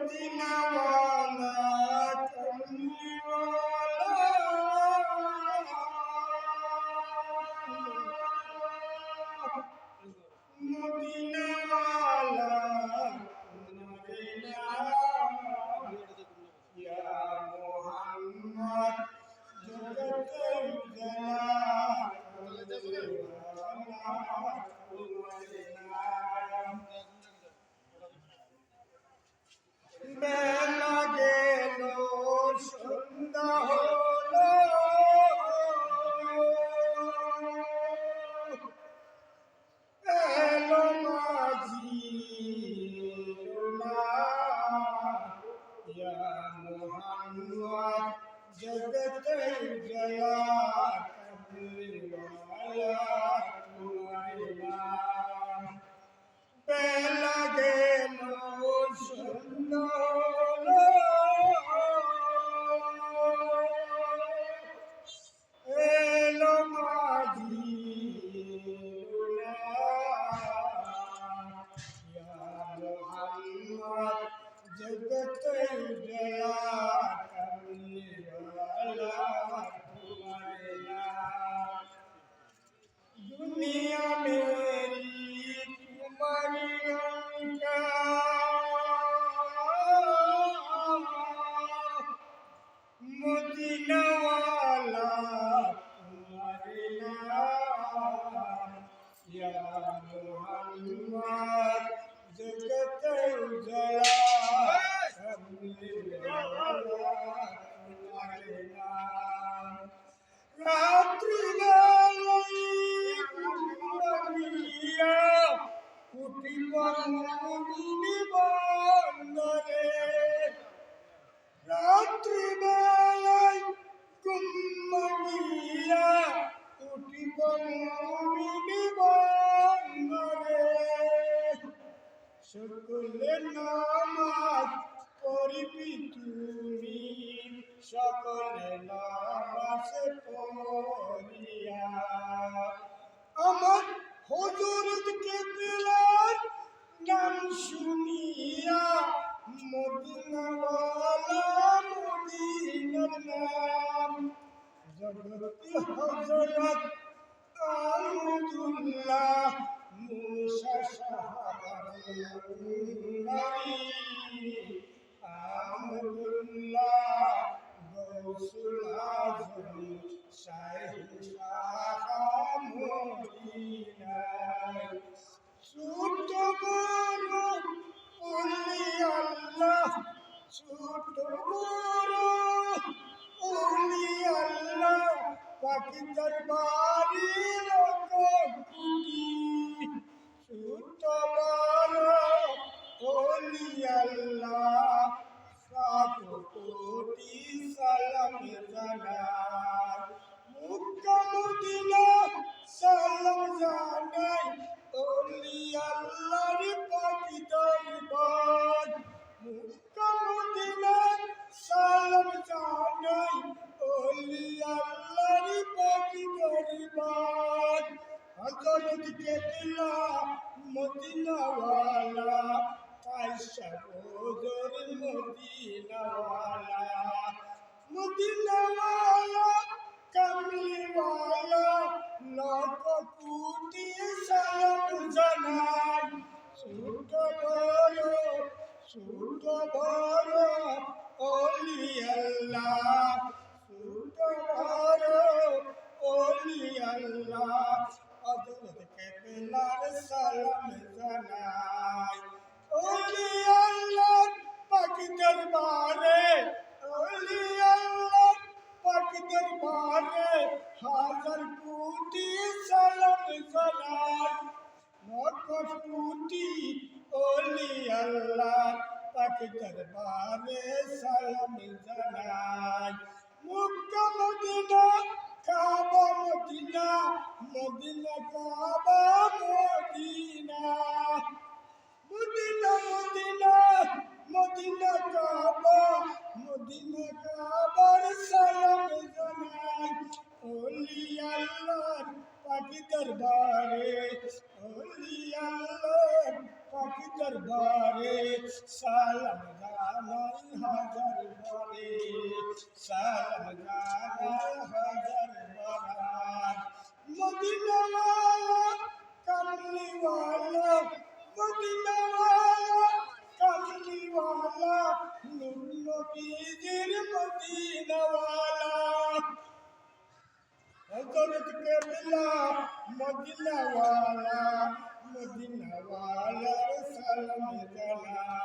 মদিনাওয়ালা কমলিওয়ালা মদিনাওয়ালা মদিনা ইয়া মুহাম্মদ জগতের বেলা গেল সন্ধ্যা হলো এলো মাঝি ইয়া মুহাম্মদ জগতের জয়া কমলিওয়ালা তোমার নাম বেলা গেল সন্ধ্যা হলো এলো মাঝি মুহাম্মদ জগতের জয়া কমলিওয়ালা তোমার নাম दुनिया मेरी तुम्हारी अंका मदीना वाला तुम्हारे नाम या मुहम्मद जगत उजला कमलिवाला तुम्हारे नाम रात्रि কুটি বন্ধনে রাত্রি বেলায় কুম্মনিয়া কুটি বন্ধনে সকলে নামাজ পড়িবি তুমি সকলে নামাজ পড়িয়া আমার হযরত কেবলার নাম শুনিয়া মদিনাওয়ালা মদিনার নাম জগতে হযরত আহমদুল্লাহ মুসা সাহাবারি আহমদুল্লাহ গৌসুল আজম শাইখ ছোট বড় ওলি আল্লাহ ছোট বড় ওলি আল্লাহ পাকি দরবারি লোক কুটি ছোট বড় ওলি আল্লাহ সাত কোটি সালাম জানাই মক্কা মদিনা সালাম জানাই ওলি আল্লাহর পাকি দরবার মক্কা মদিনা সালাম জানাই ওলি আল্লাহর পাকি দরবার হযরত কেবলা মদিনাওয়ালা কায়সা ওজর মদিনাওয়ালা মদিনাওয়ালা কমলিওয়ালা লাখ কোটি সালাম জানাই ছোট বড় ওলি আল্লাহ ছোট বড় ওলি আল্লাহ হযরত কেবলার সালাম জানাই ওলি আল্লাহ পাকি দরবারে ওলি আল্লাহ পাকি দরবারে হাজার কোটি সালাম জানাই লক্ষ কোটি ওলি আল্লাহ পাকি দরবারে সালাম জানাই Mecca Medina Kaaba Medina Medina Kaaba Medina Medina Medina Medina Kaaba Medina কাবার সালাম জানাই ওলি আল্লাহ পাকি দরবারে ওলি আল্লাহ পাখি দরবারে সালাম জানাই হাজার বারে সালাম জানাই হাজার বারাত মদিনা ওয়ালা কামলি ওয়ালা মদিনা ওয়ালা কামলি ওয়ালা নূর নবীজির মদিনা ওয়ালা हजरत के बिला मदीना वाला सलाम जना